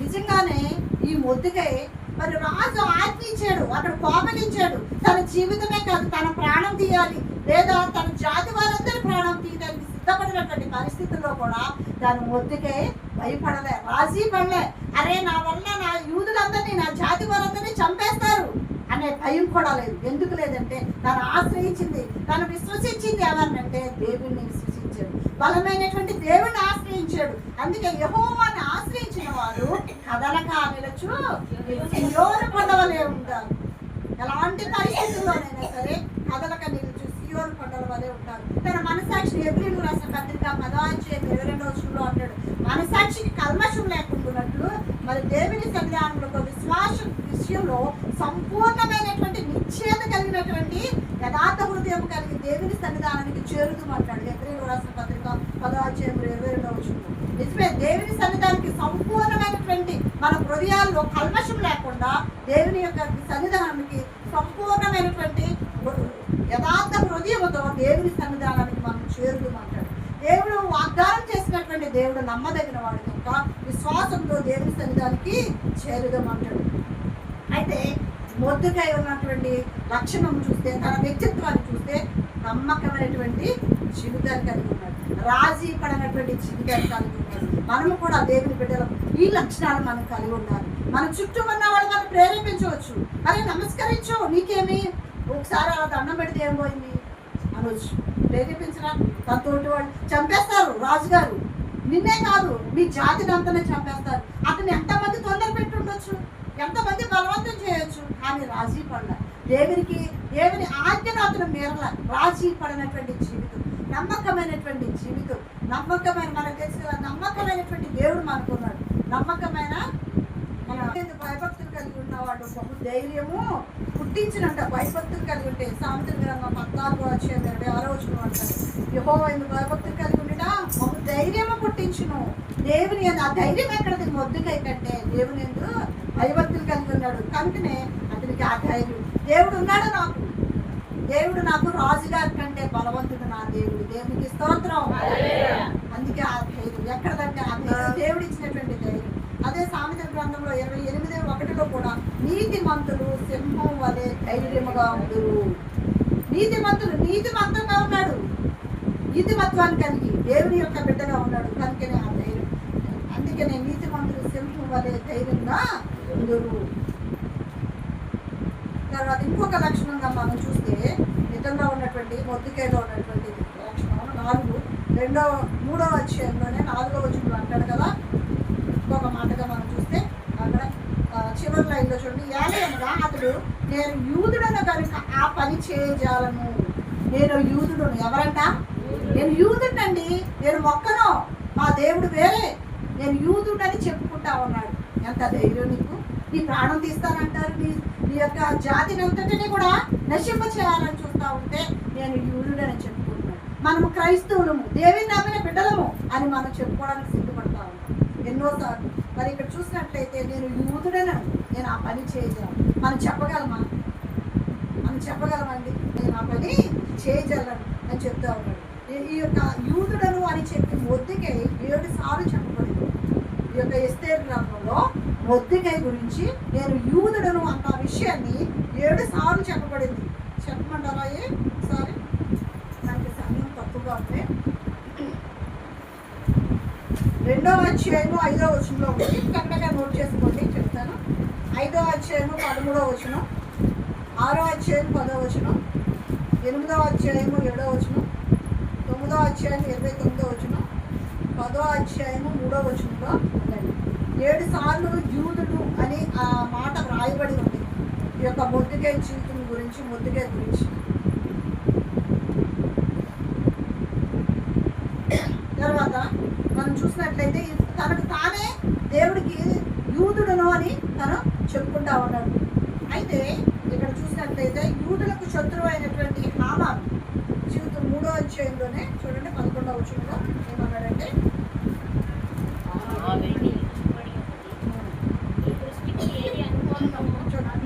నిజంగానే ఈ మొద్దుకై మరి రాజు ఆజ్ఞించాడు, అక్కడ కోపగించాడు. తన జీవితమే కాదు, తన ప్రాణం తీయాలి లేదా తన జాతి వారందరి ప్రాణం తీయడానికి సిద్ధపడినటువంటి పరిస్థితుల్లో కూడా దాని మొద్దుకై భయపడలే, రాజీ పడలే. అరే నా వల్ల నా యూదులందరినీ, నా జాతి వారందరినీ చంపేస్తారు అనే భయం కూడా లేదు. ఎందుకు లేదంటే తను ఆశ్రయించింది, తను విశ్వసించింది ఎవరినంటే దేవుణ్ణి విశ్వసించాడు, బలమైనటువంటి దేవుణ్ణి ఆశ్రయించాడు. అందుకే యెహోవాను ఆశ్రయించిన వారు కదలక నిలుచు సియోను కొండవలే ఉంటారు. ఎలాంటి పరిస్థితుల్లోనైనా సరే కదలక నిలుచు సియోను కొండల వలె ఉంటారు. తన మనసాక్షి హెబ్రీయులకు రాసిన పత్రిక 10:22వ వచనంలో అంటాడు, మనసాక్షికి కల్మషం లేకుండాన్నట్లు మరి దేవుని సన్నిధానంలో విశ్వాసం విషయంలో సంపూర్ణమైనటువంటి నిశ్చయత కలిగినటువంటి యథార్థ హృదయం కలిగి దేవుని సన్నిధానానికి చేరుతామంటాడు. హెబ్రీయులకు రాసిన పత్రిక 10:22వ వచనంలో నిజమే, దేవుని సన్నిధానానికి సంపూర్ణమైనటువంటి మన హృదయాల్లో కల్మషం లేకుండా దేవుని యొక్క సన్నిధానానికి సంపూర్ణమైనటువంటి యథార్థ హృదయంతో దేవుని సన్నిధానానికి మనం చేరుతామంటాడు. దేవుడు వాగ్దానం చేసినటువంటి దేవుడు నమ్మదగిన వాడు కనుక విశ్వాసంతో దేవుని సన్నిధానికి చేరుదామంటాడు. అయితే మొద్దుకై ఉన్నటువంటి లక్షణం చూస్తే, తన వ్యక్తిత్వాన్ని చూస్తే నమ్మకమైనటువంటి జీవితాన్ని కలిగి ఉన్నాడు, రాజీ పడనటువంటి జీవితాన్ని కలిగి ఉన్నాడు. మనము కూడా దేవుని బిడ్డలు ఈ లక్షణాలు మనం కలిగి ఉండాలి. మన చుట్టూ ఉన్న వాళ్ళు మనం ప్రేరేపించవచ్చు. అరే నమస్కరించు, నీకేమి, ఒకసారి అలా దండం పెడితే ఏం పోయింది అనొచ్చు. ప్రేరేపించరా? తన తోటి వాళ్ళు చంపేస్తారు. రాజుగారు నిన్నే కాదు మీ జాతిని అంతనే చంపేస్తారు. అతను ఎంతమంది తొందర పెట్టి ఉండొచ్చు, ఎంతమంది బలవంతం చేయొచ్చు, కానీ రాజీ పడల. దేవుని ఆజ్ఞను అతను మేరల. రాజీ పడినటువంటి జీవితం, నమ్మకమైనటువంటి జీవితం, నమ్మకమైన, మనకు తెలుసు కదా, నమ్మకమైనటువంటి దేవుడు మనకున్నాడు. నమ్మకమైన మన భయభక్తులు కలిగి ఉన్నవాడు బహు ధైర్యము పుట్టించినంట. భయభక్తులు కలిగి ఉంటే సామెతల గ్రంథం 14:26 అంటారు, యెహోవా యందు భయభక్తులు కలిగి ఉండట బహు ధైర్యము పుట్టించును. దేవుని యందు ఆ ధైర్యం ఎక్కడది? మొద్దుకై కంటే దేవుని యందు భయభక్తులు కలిగి ఉన్నాడు కనుకనే అతనికి ఆ ధైర్యం. దేవుడు ఉన్నాడు నాకు, దేవుడు నాకు రాజుగారి కంటే బలవంతుడు నా దేవుడు. దేవునికి స్తోత్రం. అందుకే ఆ ధైర్యం ఎక్కడదంటే ఆ ధైర్యం దేవుడు ఇచ్చినటువంటి ధైర్యం. అదే సామెతల గ్రంథంలో 28:1 కూడా నీతిమంతులు సింహం వలె ధైర్యముగా ఉండురు. నీతిమంతంగా ఉన్నాడు, నీతిమత్వాన్ని కలిగి దేవుని యొక్క బిడ్డగా ఉన్నాడు కనుకనే ఆ ధైర్యం. అందుకనే నీతిమంతులు సింహం వలె ధైర్యంగా ఉండురు. తర్వాత ఇంకొక లక్షణంగా మనం చూస్తే నిజంగా ఉన్నటువంటి మొద్దుకాయలో ఉన్నటువంటి లక్షణం 3వ అధ్యాయంలోనే 4వ వచనంలో అంటాడు కదా. ఇంకొక మాటగా మనం చూస్తే అక్కడ చివరి లైన్లో చూడండి, ఏలయనగా అతడు నేను యూదుడను కనుక ఆ పని చేయజాలను. నేను యూదుడును. ఎవరంట? నేను యూదుడండి, నేను మొక్కను, మా దేవుడు వేరే, నేను యూదుడని చెప్పుకుంటా ఉన్నాడు. ఎంత ధైర్యం నీకు! నీ ప్రాణం తీస్తానంటారు, నీ యొక్క జాతిని అంతటిని కూడా నశింప చేయాలని చూస్తూ ఉంటే నేను యూదుడని చెప్పుకుంటున్నాను. మనము క్రైస్తవులము, దేవుని నమ్మిన బిడ్డలము అని మనం చెప్పుకోవడానికి సిద్ధపడతా ఉన్నాం ఎన్నోసార్లు. మరి ఇక్కడ చూసినట్లయితే నేను యూదుడను, నేను ఆ పని చేయగలను. మనం చెప్పగలమండి, నేను ఆ పని చేయగలను అని చెప్తా ఉన్నాడు. ఈ యొక్క యూదుడను అని చెప్పి మొద్దుకై 7 సార్లు చెప్పబడింది. ఈ యొక్క ఎస్తేరు గ్రంథంలో మొద్దుకై గురించి నేను యూదుడను అన్న విషయాన్ని 7 సార్లు చెప్పబడింది. చెప్పమంటారా? ఒకసారి నాకు సమయం తక్కువగా ఉంది. 2వ అధ్యాయము 5వ వచనంలో ఉంది. చక్కగా నోట్ చేసుకోండి, చెప్తాను. 5వ అధ్యాయము 13వ వచనం, 6వ అధ్యాయం 10వ వచనం, 8వ అధ్యాయము 7వ వచనం, 9వ అధ్యాయం 29వ వచనం, 10వ అధ్యాయము 3వ వచనంలో 7 సార్లు యూదుడు అని ఆ మాట వ్రాయబడి ఉంది. ఈ యొక్క మొద్దుకాయ జీవితం గురించి, మొద్దుకాయ గురించి. తర్వాత మనం చూసినట్లయితే తనకు తానే దేవుడికి యూదుడును అని తను చెప్పుకుంటా ఉన్నాడు. అయితే ఇక్కడ చూసినట్లయితే యూదులకు శత్రువు అయినటువంటి హామాను జీవితం 3వ అధ్యాయంలోనే చూడండి 11వ వచనంలో ఏమన్నాడంటే,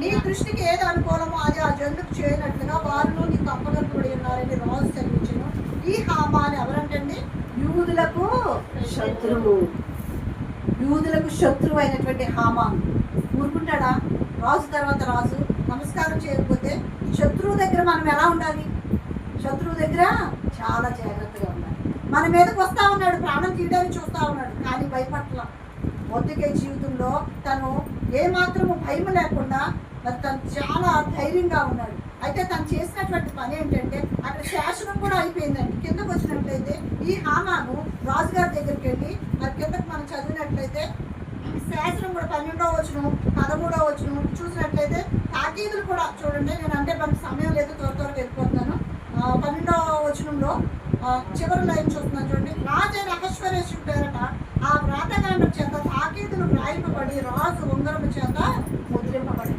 నీ దృష్టికి ఏది అనుకూలమో అది ఆ జంతుకు చేయనట్లుగా వారు నీకు అప్పగొట్టబడి ఉన్నారని రాజు సెలవించెను. ఈ హామాను ఎవరంటండి? యూదులకు శత్రువు. యూదులకు శత్రువు అయినటువంటి హామాను ఊరుకుంటాడా? రాజు తర్వాత రాజు నమస్కారం చేయకపోతే శత్రువు దగ్గర మనం ఎలా ఉండాలి? శత్రువు దగ్గర చాలా జాగ్రత్తగా ఉండాలి. మన మీదకి వస్తా ఉన్నాడు, ప్రాణం తీయడానికి చూస్తా ఉన్నాడు, కానీ భయపట్ల. మొద్దుకాయ జీవితంలో తను ఏమాత్రము భయం లేకుండా మరి తను చాలా ధైర్యంగా ఉన్నాడు. అయితే తను చేసినటువంటి పని ఏంటంటే అక్కడ శాసనం కూడా అయిపోయిందండి. కిందకు వచ్చినట్లయితే ఈ హామాను రాజుగారి దగ్గరికి వెళ్ళి మరి కిందకు మనం చదివినట్లయితే శాసనం కూడా 12వ వచనం 13వ వచనం చూసినట్లయితే తాకీదులు కూడా చూడండి. నేను అంటే మనకు సమయం లేదు, త్వరగా వెళ్ళిపోతున్నాను. 12వ వచనంలో చివరి లైన్ చూస్తున్నాను చూడండి. రాజైన అహశ్వరేషుడి పేరట ఆ వ్రాతకాండం చేత తాకీదులు రాయింపబడి రాజు ఉంగరము చేత ముద్రింపబడి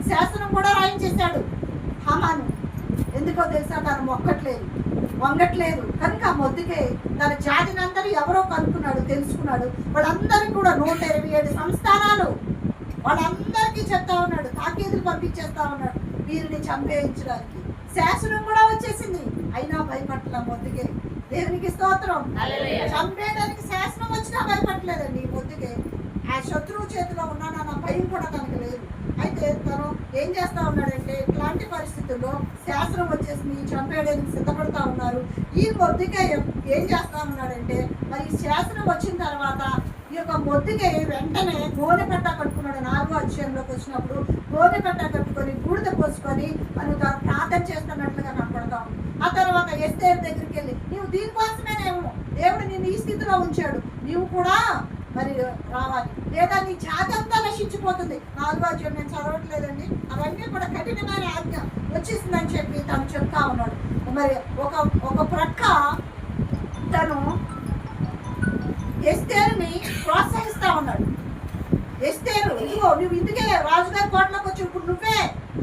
శాసనం కూడా రాయించేశాడు హామాను. ఎందుకో తెలుసా? తను వంగట్లేదు కనుక మొద్దుకై తన జాతిని అందరూ ఎవరో కనుక్కున్నాడు, తెలుసుకున్నాడు. వాళ్ళందరికీ కూడా 127 సంస్థానాలు వాళ్ళందరికీ చెప్తా ఉన్నాడు, తాకీదులు పంపించేస్తా ఉన్నాడు వీరిని చంపేయించడానికి. శాసనం కూడా వచ్చేసింది, అయినా భయపట్ల మొద్దుకై. దేవునికి స్తోత్రం. చంపేయడానికి శాసనం వచ్చినా భయపడలేదండి మొద్దుకై. ఆ శత్రువు చేతిలో ఉన్నానన్న భయం కూడా తనకు లేదు. అయితే తను ఏం చేస్తా ఉన్నాడంటే ఇట్లాంటి పరిస్థితుల్లో శాస్త్రం వచ్చేసి చంపేయడానికి సిద్ధపడతా ఉన్నారు. ఈ మొద్దుకాయ ఏం చేస్తా ఉన్నాడంటే మరి శాస్త్రం వచ్చిన తర్వాత ఈ యొక్క మొద్దుకాయ వెంటనే గోనె పెట్ట కట్టుకున్నాడు. 4వ అధ్యాయంలోకి వచ్చినప్పుడు గోనె పెట్ట కట్టుకొని బూడిద పోసుకొని మనం తాను ప్రార్థన చేస్తున్నట్లుగా కనపడతా ఉంది. ఆ తర్వాత ఎస్తేరు దగ్గరికి వెళ్ళి నీవు దీనికోసమేనేమో దేవుడు నిన్ను ఈ స్థితిలో ఉంచాడు, నీవు కూడా మరి రావాలి, లేదా నీ జాతి అంతా నశించిపోతుంది. 4వ అధ్యాయం నేను చదవట్లేదండి, అవన్నీ కూడా కఠినమైన ఆజ్ఞ వచ్చేసిందని చెప్పి తను చెప్తా ఉన్నాడు. మరి ఒక ప్రక్క తను ఎస్తేరుని ప్రోత్సహిస్తా ఉన్నాడు. ఎస్తేరు ఇదిగో నువ్వు ఇందుకే రాజుగారి కోటలోకి వచ్చి ఇప్పుడు నువ్వే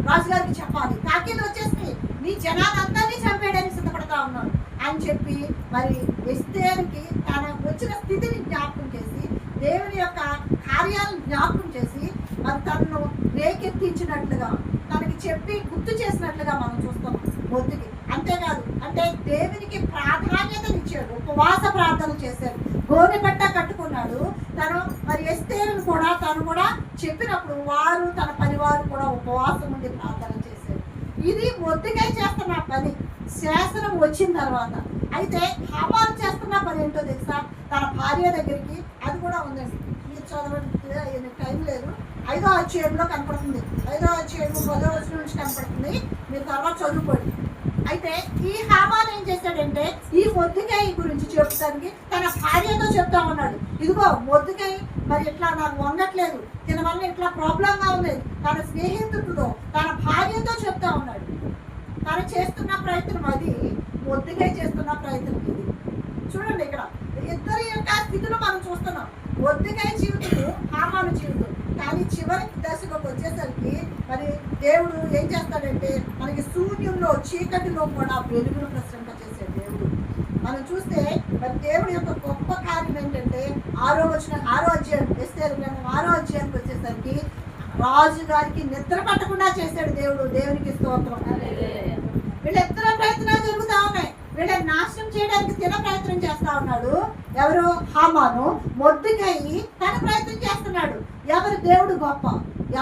రాజుగారికి చెప్పాలి, తాకీదు వచ్చేసి నీ జనాలందరినీ చంపేయడానికి సిద్ధపడతా ఉన్నాడు అని చెప్పి మరి ఎస్తేరుకి తన వచ్చిన స్థితిని జ్ఞాపకం చేసి దేవుని యొక్క కార్యాలను జ్ఞాపకం చేసి మరి తనను రేకెత్తించినట్లుగా తనకి చెప్పి గుర్తు చేసినట్లుగా మనం చూస్తాం మొద్దుకి. అంతేకాదు అంటే దేవునికి ప్రాధాన్యతనిచ్చాడు, ఉపవాస ప్రార్థన చేశాడు, గోనె బట్ట కట్టుకున్నాడు. తను మరి ఎస్తేరును కూడా తను కూడా చెప్పినప్పుడు వారు తన పరివారు కూడా ఉపవాసం ఉండి ప్రార్థన చేశారు. ఇది మొద్దుకై చేస్తున్న పని శాసనం వచ్చిన తర్వాత. అయితే హామాను చేస్తున్న పని ఏంటో తెలుసా? తన భార్య దగ్గరికి, అది కూడా ఉందండి, మీరు చదవడానికి టైం లేదు, 5వ అధ్యాయంలో కనపడుతుంది. 5వ అధ్యాయం 10వ వచనం నుంచి కనపడుతుంది, మీరు తర్వాత చదువుకోండి. అయితే ఈ హామాను ఏం చేశాడంటే ఈ మొద్దుకాయ గురించి చెప్తానికి తన భార్యతో చెప్తా ఉన్నాడు. ఇదిగో మొద్దుకాయ మరి ఇట్లా నాకు వంగట్లేదు, దీనివల్ల ఇట్లా ప్రాబ్లంగా ఉంది. తన స్నేహితుడితో తన భార్యతో చెప్తా ఉన్నాడు. తను చేస్తున్న ప్రయత్నం అది, మొద్దుకాయ చేస్తున్న ప్రయత్నం ఇది. చూడండి ఇక్కడ ఇద్దరి యొక్క స్థితిలో మనం చూస్తున్నాం. మొద్దుకాయ జీవితం, హామాను జీవితం. కానీ చివరి దశలోకి వచ్చేసరికి మరి దేవుడు ఏం చేస్తాడంటే మనకి శూన్యంలో చీకటిలో కూడా వెలుగును ప్రసరింపజేసే దేవుడు. మనం చూస్తే మరి దేవుడి యొక్క గొప్ప కార్యం ఏంటంటే 6వ అధ్యాయం ఎస్తేరు గ్రంథం 6వ అధ్యాయానికి వచ్చేసరికి రాజు గారికి నిద్ర పట్టకుండా చేశాడు దేవుడు. దేవునికి స్తోత్రం. వీళ్ళిద్దరు ప్రయత్నాలు జరుగుతూ ఉన్నాయి. వీళ్ళని నాశనం చేయడానికి తిన ప్రయత్నం చేస్తా ఉన్నాడు ఎవరు? హామాను. మొద్దుకాయి తన ప్రయత్నం చేస్తున్నాడు. ఎవరు దేవుడు గొప్ప,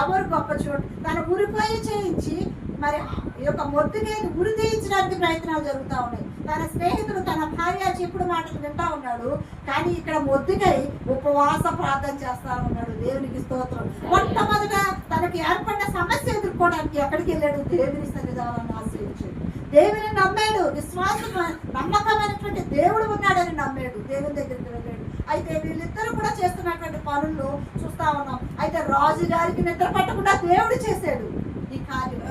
ఎవరు గొప్ప చూడు. తన ఉరిపోయి చేయించి మరి ఈ యొక్క మొద్దుకాయని ఉరి తీయించడానికి ప్రయత్నాలు జరుగుతూ ఉన్నాయి. తన స్నేహితుడు తన భార్య చెప్పుడు మాటలు వింటా ఉన్నాడు. కానీ ఇక్కడ మొద్దుకాయ ఉపవాస ప్రార్థన చేస్తా ఉన్నాడు. దేవునికి స్తోత్రం. మొట్టమొదట తనకి ఏర్పడిన సమస్య ఎదుర్కోవడానికి ఎక్కడికి వెళ్ళాడు? దేవుని సన్నిధానాన్ని ఆశ్రయించాడు. దేవుని నమ్మాడు. విశ్వాసం, నమ్మకమైనటువంటి దేవుడు ఉన్నాడని నమ్మాడు. దేవుని దగ్గరికి వెళ్ళాడు. అయితే వీళ్ళిద్దరూ కూడా చేస్తున్నటువంటి పనులు చూస్తా ఉన్నాం. అయితే రాజు గారికి నిద్ర పట్టకుండా దేవుడు చేశాడు ఈ కార్యం.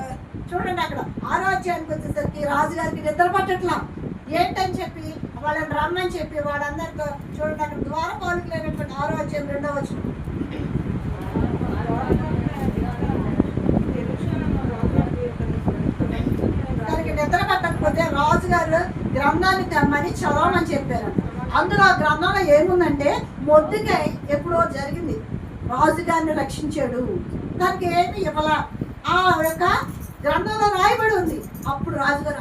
చూడండి అక్కడ 6వ అధ్యాయానికి వచ్చేసరికి రాజుగారికి నిద్ర పట్టట్లా. ఏంటని చెప్పి వాళ్ళని రమ్మని చెప్పి వాళ్ళందరితో చూడండి అక్కడ ద్వారపాలకులు అయినటువంటి 6వ అధ్యాయం 2వ వచనం. దానికి నిద్ర పట్టకపోతే రాజుగారు గ్రంథాన్ని తెమ్మని చదవమని చెప్పారు. అందులో ఆ గ్రంథంలో ఏముందంటే మొద్దుకాయ ఎప్పుడో జరిగింది, రాజుగారిని రక్షించాడు, దానికి ఏమి ఇవ్వాల ఆ యొక్క గ్రంథంలో రాయబడి ఉంది. అప్పుడు రాజుగారు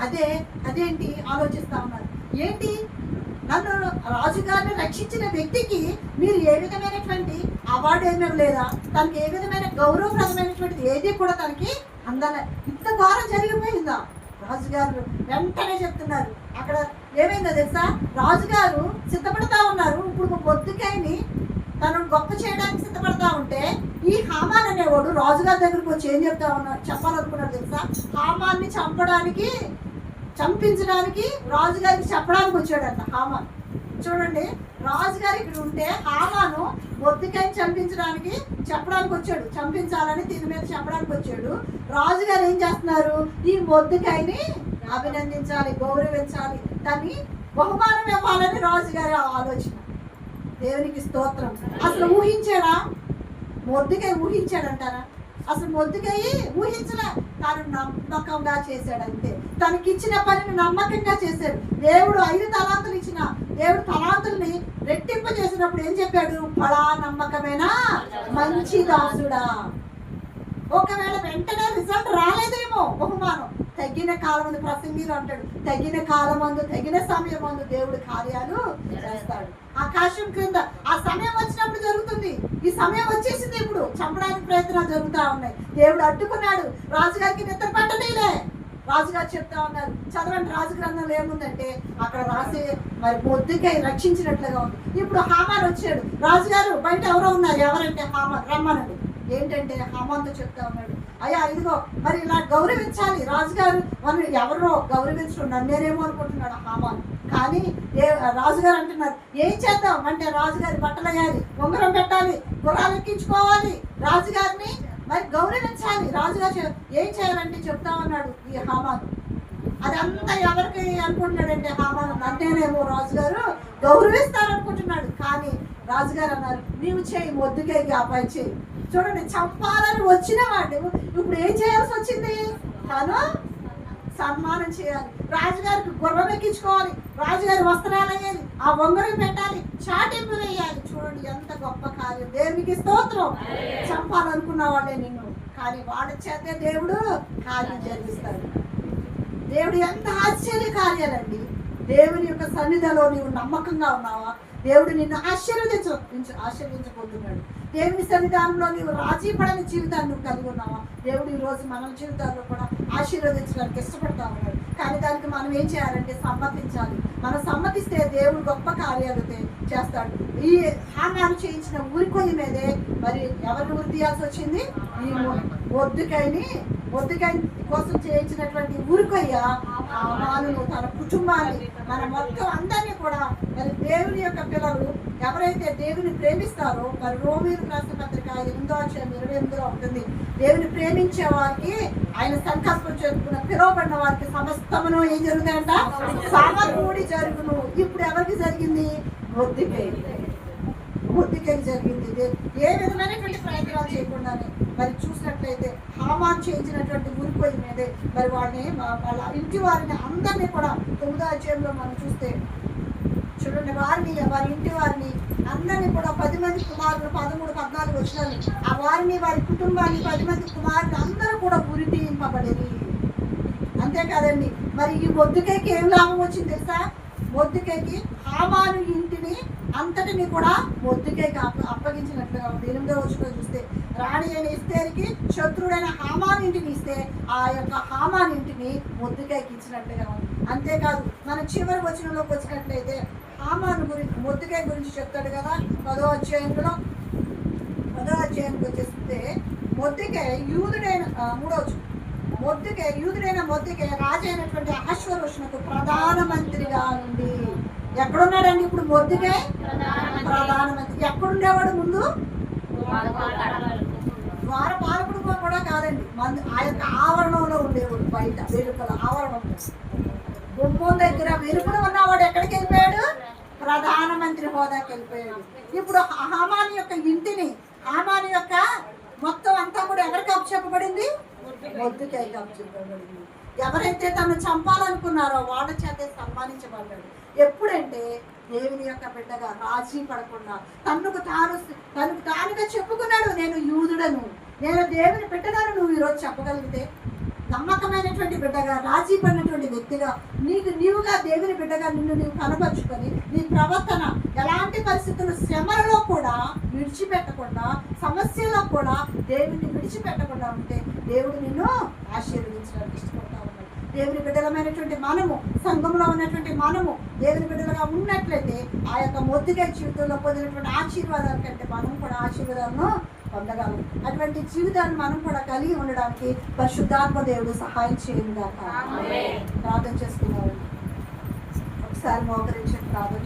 అదేంటి ఆలోచిస్తా ఉన్నారు. ఏంటి, నన్ను రాజుగారిని రక్షించిన వ్యక్తికి మీరు ఏ విధమైనటువంటి అవార్డు ఏమీ లేదా, తనకి ఏ విధమైన గౌరవప్రదమైనటువంటిది ఏది కూడా తనకి అందలే. ఇంత ఘోరం జరిగిపోయిందా? రాజుగారు వెంటనే చెప్తున్నారు. అక్కడ ఏమైందో తెలుసా? రాజుగారు సిద్ధపడతా ఉన్నారు. ఇప్పుడు మొద్దుకాయని తను గొప్ప చేయడానికి సిద్ధపడతా ఉంటే ఈ హామాన్ అనేవాడు రాజుగారి దగ్గరకు వచ్చి ఏం చెప్పాలనుకున్నాడు తెలుసా? హామాన్ని చంపించడానికి రాజుగారికి చెప్పడానికి వచ్చాడంట హామాన్. చూడండి, రాజుగారు ఇక్కడ ఉంటే హామాను మొద్దుకాయని చంపించడానికి చెప్పడానికి వచ్చాడు, చంపించాలని దీని మీద చెప్పడానికి వచ్చాడు. రాజుగారు ఏం చేస్తున్నారు? ఈ మొద్దుకాయని అభినందించాలి, గౌరవించాలి, దాన్ని బహుమానం ఇవ్వాలని రాజుగారి ఆలోచన. దేవునికి స్తోత్రం. అసలు ఊహించాడా? మొద్దుకాయ ఊహించాడంటారా? అసలు మొద్దుకాయ ఊహించలే. తాను నమ్మకంగా చేశాడు. అంతే, తనకిచ్చిన పనిని నమ్మకంగా చేశాడు. దేవుడు 5 తలాంతులు ఇచ్చిన దేవుడు తలాంతుల్ని రెట్టింపు చేసినప్పుడు ఏం చెప్పాడు? ఫలా నమ్మకమైన మంచి దాసుడా. ఒకవేళ వెంటనే రిజల్ట్ రాలేదేమో, బహుమానం తగిన కాలం ప్రసంగిలో అంటాడు, తగిన కాలం తగిన సమయం యందు దేవుడు కార్యాలు చేస్తాడు. ఆకాశం క్రింద ఆ సమయం వచ్చినప్పుడు జరుగుతుంది. ఈ సమయం వచ్చేసింది, ఇప్పుడు చంపడానికి ప్రయత్నాలు జరుగుతూ ఉన్నాయి. దేవుడు అడ్డుకున్నాడు. రాజుగారికి నిద్ర పట్టనీలే. రాజుగారు చెప్తా ఉన్నారు, చదవండి రాజు గ్రంథంలో ఏముందంటే అక్కడ రాసి మరి మొద్దుకై రక్షించినట్లుగా ఉంది. ఇప్పుడు హామాన్ వచ్చాడు. రాజుగారు బయట ఎవరో ఉన్నారు, ఎవరంటే హామాన్ రమ్మనండి. ఏంటంటే హామాన్తో చెప్తా ఉన్నాడు, అయ్యా ఇదిగో మరి ఇలా గౌరవించాలి రాజుగారు, మనం ఎవరో గౌరవించుకున్నాడు, నేనేమో అనుకుంటున్నాడు హామాన్. కానీ రాజుగారు అంటున్నారు ఏం చేద్దాం అంటే రాజుగారి బట్టలు వేయాలి, ఉంగరం పెట్టాలి, గుర్రాలు ఎక్కించుకోవాలి, రాజుగారిని మరి గౌరవించాలి. రాజుగారు ఏం చేయాలంటే చెప్తా ఉన్నాడు ఈ హామాన్. అదంతా ఎవరికి అనుకుంటున్నాడంటే హామాన్ అంటేనేమో రాజుగారు గౌరవిస్తారనుకుంటున్నాడు. కానీ రాజుగారు అన్నారు నీవు చేయి, మొద్దుకైకి ఆ పని చేయి. చూడండి, చంపాలని వచ్చిన వాడు ఇప్పుడు ఏం చేయాల్సి వచ్చింది, తను సన్మానం చేయాలి, రాజుగారికి గుర్రం ఎక్కించుకోవాలి, రాజుగారి వస్త్రాలు వేయాలి, ఆ వంగరం పెట్టాలి, చాటింపు వేయాలి. చూడండి ఎంత గొప్ప కార్యం, దేవునికి స్తోత్రం. చంపాలనుకున్న వాళ్ళే నిన్ను, కానీ వాడి చేతే దేవుడు కార్యం జరిగిస్తాడు. దేవుడు ఎంత ఆశ్చర్య కార్యాలండి. దేవుని యొక్క సన్నిధిలో నీవు నమ్మకంగా ఉన్నావా, దేవుడు నిన్ను ఆశీర్వదించబోతున్నాడు. దేవుని సన్నిధానంలో నీవు రాజీ పడని జీవితాన్ని నువ్వు కలిగి ఉన్నావా, దేవుడు ఈ రోజు మన జీవితాల్లో కూడా ఆశీర్వదించడానికి ఇష్టపడతా ఉన్నాడు. కానీ దానికి మనం ఏం చేయాలంటే సమ్మతించాలి. మనం సమ్మతిస్తే దేవుడు గొప్ప కార్యాలు చేస్తాడు. ఈ హామాను చేయించిన ఊరికొయ్యి మీదే మరి ఎవరిని ఉరి తీయాల్సి వచ్చింది, ఈ మొద్దుకై కోసం చేయించినటువంటి ఊరికొయ్య హామాను తన కుటుంబాన్ని మన మొత్తం అందరినీ కూడా మరి దేవుని యొక్క పిల్లలు ఎవరైతే దేవుని ప్రేమిస్తారో, మరి రోమీయులకు రాసిన పత్రిక 8:28 ఉంటుంది, దేవుని ప్రేమించే వారికి ఆయన సంకల్పం చేసుకున్న పిలువబడిన వారికి సమస్తమును ఏం జరుగుతాయంట, సమకూడి జరుగును. ఇప్పుడు ఎవరికి జరిగింది, మొద్దుకై జరిగింది. ఏ విధమైనటువంటి ప్రయత్నాలు చేయకుండానే మరి చూసినట్లయితే హామాన్ చేయించినటువంటి ఊరికొయ్యి మీదే మరి వాళ్ళ ఇంటి వారిని అందరినీ కూడా 9వ అధ్యాయంలో మనం చూస్తే చూడండి, వారి ఇంటి వారిని అందరినీ కూడా 10 మంది కుమారులు 13-14 వచ్చినారు. ఆ వారిని వారి కుటుంబాన్ని 10 మంది కుమారులు అందరూ కూడా ఉరి తీయింపబడేది. అంతేకాదండి, మరి ఈ మొద్దుకైకి ఏం లాభం వచ్చింది తెలుసా, మొద్దుకైకి హామాను ఇంటిని అంతటిని కూడా మొద్దుకైకి అప్పగించినట్లుగా ఉంది. 8వ వచనంలో చూస్తే రాణి అయిన ఎస్తేరుకి శత్రుడైన హామాను ఇంటిని ఇస్తే ఆ యొక్క హామాను ఇంటిని మొద్దుకైకి ఇచ్చినట్లుగా ఉంది. అంతేకాదు మన చివరి వచనంలోకి వచ్చినట్లయితే హామాను గురించి మొద్దుకై గురించి చెప్తాడు కదా 10వ అధ్యాయానికి వచ్చేస్తే మొద్దుకై యూదుడైన 3వ వచనం, యూదుడైన మొద్దుకై రాజు అయినటువంటి అహష్వేరోషునకు ప్రధానమంత్రిగా ఉంది. ఎక్కడున్నాడండి ఇప్పుడు మొద్దుకై, ప్రధానమంత్రి. ఎక్కడుండేవాడు ముందు, ద్వారపాలకుడు కూడా కాదండి, ఆ యొక్క ఆవరణంలో ఉండేవాడు, బయట వెలుపల ఆవరణంలో గుమ్మం దగ్గర వెలుపల ఉన్నవాడు ఎక్కడికి వెళ్ళిపోయాడు, ప్రధానమంత్రి హోదాకి వెళ్ళిపోయాడు. ఇప్పుడు హామాను యొక్క ఇంటిని, హామాను యొక్క మొత్తం అంతా కూడా ఎవరికి అప్పచెప్పబడింది, మొద్దుకైకి అప్పచెప్పబడింది. ఎవరైతే తను చంపాలనుకున్నారో వాళ్ళ చేతే సన్మానించబడ్డాడు. ఎప్పుడంటే దేవుని యొక్క బిడ్డగా రాజీ పడకుండా తనకు తానుగా చెప్పుకున్నాడు, నేను యూదుడను, నేను దేవుని బిడ్డగాను. నువ్వు ఈరోజు చెప్పగలిగితే నమ్మకమైనటువంటి బిడ్డగా, రాజీ పడినటువంటి వ్యక్తిగా, నీవుగా దేవుని బిడ్డగా నిన్ను నీవు కనపరుచుకొని నీ ప్రవర్తన ఎలాంటి పరిస్థితులు, శ్రమలలో కూడా విడిచిపెట్టకుండా, సమస్యలో కూడా దేవుడిని విడిచిపెట్టకుండా ఉంటే దేవుడు నిన్ను ఆశీర్వదించడానికి ఇష్టపడతా ఉన్నాడు. దేవుని బిడ్డలమైనటువంటి మనము, సంఘంలో ఉన్నటువంటి మనము దేవుని బిడ్డలుగా ఉన్నట్లయితే ఆ యొక్క మొద్దుకై జీవితంలో పొందినటువంటి ఆశీర్వాదాల కంటే మనం కూడా ఆశీర్వాదాలను పొందగలం. అటువంటి జీవితాన్ని మనం కూడా కలిగి ఉండడానికి పరిశుద్ధాత్మ దేవుడు సహాయం చేయనుగాక. ప్రార్థన చేసుకున్నాము. ఒకసారి మోకరించి ప్రార్థన